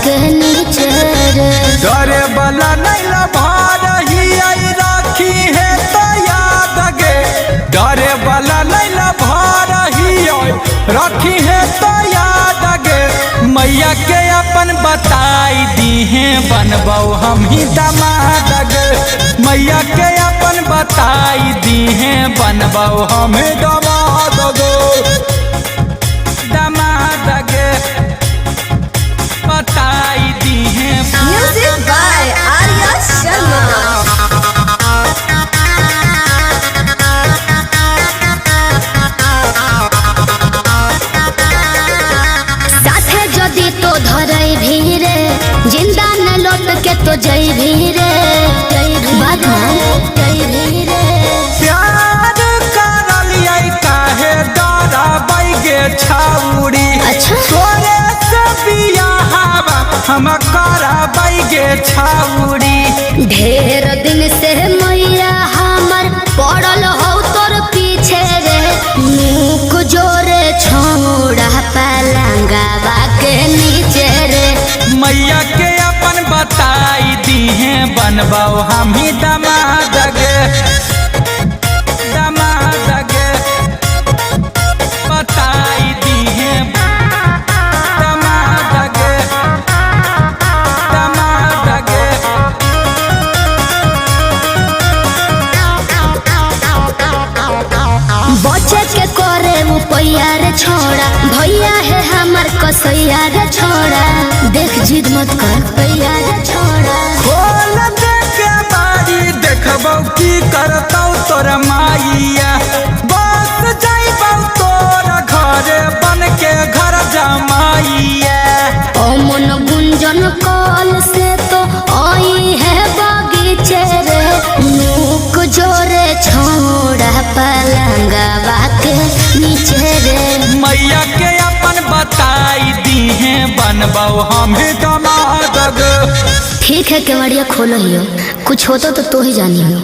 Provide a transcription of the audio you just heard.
के नीचे रे। डरे वाला नहीं लभारही आई राखी है तो याद गे। डरे वाला नहीं लभारही आई राखी है तो याद गे। मैया के अपन बताई दी है बनबो हम ही दामाद गे। मैया के अपन बताई दी है बनबो हम ही दामाद गे। दामाद गे बताई दी है। Music by Arya Sharma. साथे जदी तो धरई भी रे, जिंदा न लौट के तो जई भी रे। बात मान जई भी रे। प्यार करलियै काहे डराबै गे छाउरी। अच्छा तोरे से बियाहवा हम कराबै गे छाउरी। ढेर दिन से मैया हमर पड़ल हो तोर पीछे रे। मुख जोरे छोड़ा पलंगवा के नीचे रे। मैया के अपन बताई दी है बनबो हम ही दामाद गे। दामाद गे बताई दी है। दामाद गे दामाद गे। बचे के करे पैया रे छोड़ा। भैया है हमर कसैया रे छोड़ा। देख जिद मत कर पैया रे छोड़ा। खोल दे के बारी देखबौ की करतौ तोर माइया। बस जाइबौ तोर घरे बन के घर जमाइया। ओ मन गुंजन कल से तो आई है बगीचे रे। मुख जोरे छोड़ा पलंगवा के नीचे रे। मैया के अपन बताई दी है बनबौ हम ही दामाद गे। ठीक है केवड़िया खोलो हियो, कुछ होता तो ही जानी हो।